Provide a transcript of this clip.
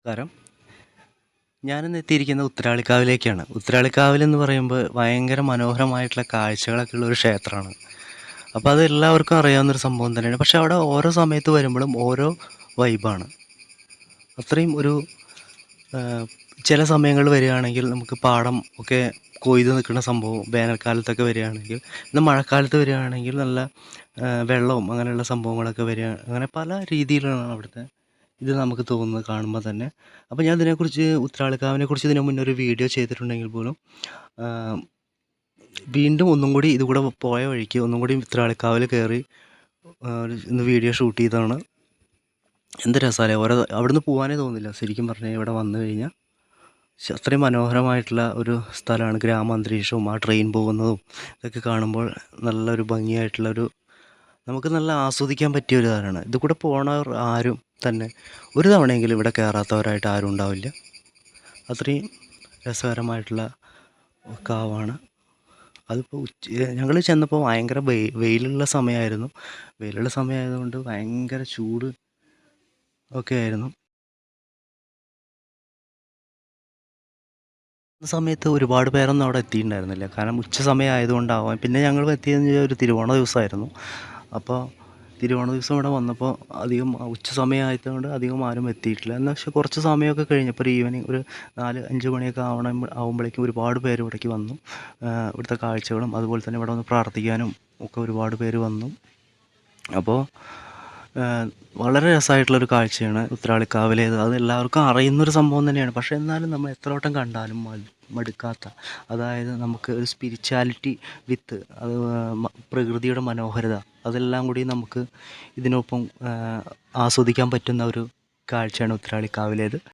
നമസ്കാരം. ഞാനിന്ന് എത്തിയിരിക്കുന്നത് ഉത്രാളിക്കാവിലേക്കാണ്. ഉത്രാളിക്കാവിൽ എന്ന് പറയുമ്പോൾ ഭയങ്കര മനോഹരമായിട്ടുള്ള കാഴ്ചകളൊക്കെ ഉള്ള ഒരു ക്ഷേത്രമാണ്. അപ്പോൾ അത് എല്ലാവർക്കും അറിയാവുന്നൊരു സംഭവം തന്നെയാണ്. പക്ഷേ അവിടെ ഓരോ സമയത്ത് വരുമ്പോഴും ഓരോ വൈബാണ്. അത്രയും ഒരു ചില സമയങ്ങളിൽ വരികയാണെങ്കിൽ നമുക്ക് പാടം ഒക്കെ കൊയ്ത് നിൽക്കുന്ന സംഭവം വേനൽക്കാലത്തൊക്കെ വരികയാണെങ്കിൽ, ഇന്ന് മഴക്കാലത്ത് വരികയാണെങ്കിൽ നല്ല വെള്ളവും അങ്ങനെയുള്ള സംഭവങ്ങളൊക്കെ വരിക, അങ്ങനെ പല രീതിയിലാണ് അവിടുത്തെ ഇത് നമുക്ക് തോന്നുന്നത് കാണുമ്പോൾ തന്നെ. അപ്പോൾ ഞാൻ ഇതിനെക്കുറിച്ച് ഉത്രാളിക്കാവിനെക്കുറിച്ച് ഇതിനു മുന്നേ ഒരു വീഡിയോ ചെയ്തിട്ടുണ്ടെങ്കിൽ പോലും വീണ്ടും ഒന്നും കൂടി ഇതുകൂടെ പോയ വഴിക്ക് ഒന്നും കൂടി ഉത്രാളിക്കാവിൽ കയറി ഇന്ന് വീഡിയോ ഷൂട്ട് ചെയ്തതാണ്. എന്ത് രസമല്ലേ, അവിടുന്ന് പോകാനേ തോന്നില്ല ശരിക്കും പറഞ്ഞാൽ ഇവിടെ വന്നു കഴിഞ്ഞാൽ. അത്രയും മനോഹരമായിട്ടുള്ള ഒരു സ്ഥലമാണ്. ഗ്രാമാന്തരീക്ഷവും ആ ട്രെയിൻ പോകുന്നതും ഇതൊക്കെ കാണുമ്പോൾ നല്ലൊരു ഭംഗിയായിട്ടുള്ളൊരു, നമുക്ക് നല്ല ആസ്വദിക്കാൻ പറ്റിയ ഒരു ഇതാണ്. ഇത് കൂടെ പോണവർ ആരും തന്നെ ഒരു തവണയെങ്കിലും ഇവിടെ കയറാത്തവരായിട്ട് ആരും ഉണ്ടാവില്ല. അത്രയും രസകരമായിട്ടുള്ള കാവാണ്. അതിപ്പോൾ ഞങ്ങൾ ചെന്നപ്പോൾ ഭയങ്കര വെയിലുള്ള സമയമായിരുന്നു. വെയിലുള്ള സമയമായതുകൊണ്ട് ഭയങ്കര ചൂട് ഒക്കെ ആയിരുന്നു. ആ സമയത്ത് ഒരുപാട് പേരൊന്നും അവിടെ എത്തിയിട്ടുണ്ടായിരുന്നില്ല. കാരണം ഉച്ച സമയം ആയതുകൊണ്ടാവാം. പിന്നെ ഞങ്ങൾ എത്തിയതെന്ന് ഒരു തിരുവോണ ദിവസമായിരുന്നു. അപ്പോൾ തിരുവോണ ദിവസം ഇവിടെ വന്നപ്പോൾ അധികം ഉച്ച സമയമായതുകൊണ്ട് അധികം ആരും എത്തിയിട്ടില്ല. എന്നാൽ പക്ഷേ കുറച്ച് സമയമൊക്കെ കഴിഞ്ഞപ്പോൾ ഒരു ഈവനിങ് ഒരു 4-5 മണിയൊക്കെ ആകുമ്പോഴേക്കും ഒരുപാട് പേര് ഇവിടേക്ക് വന്നു. ഇവിടുത്തെ കാഴ്ചകളും അതുപോലെ തന്നെ ഇവിടെ വന്ന് പ്രാർത്ഥിക്കാനും ഒക്കെ ഒരുപാട് പേര് വന്നു. അപ്പോൾ വളരെ രസമായിട്ടുള്ളൊരു കാഴ്ചയാണ് ഉത്രാളിക്കാവിലേത്. അത് എല്ലാവർക്കും അറിയുന്നൊരു സംഭവം തന്നെയാണ്. പക്ഷേ എന്നാലും നമ്മൾ എത്ര വട്ടം കണ്ടാലും മടുക്കാത്ത, അതായത് നമുക്ക് ഒരു സ്പിരിച്വാലിറ്റി വിത്ത് അത് പ്രകൃതിയുടെ മനോഹരത അതെല്ലാം കൂടി നമുക്ക് ഇതിനൊപ്പം ആസ്വദിക്കാൻ പറ്റുന്ന ഒരു കാഴ്ചയാണ് ഉത്രാളിക്കാവിലേത്.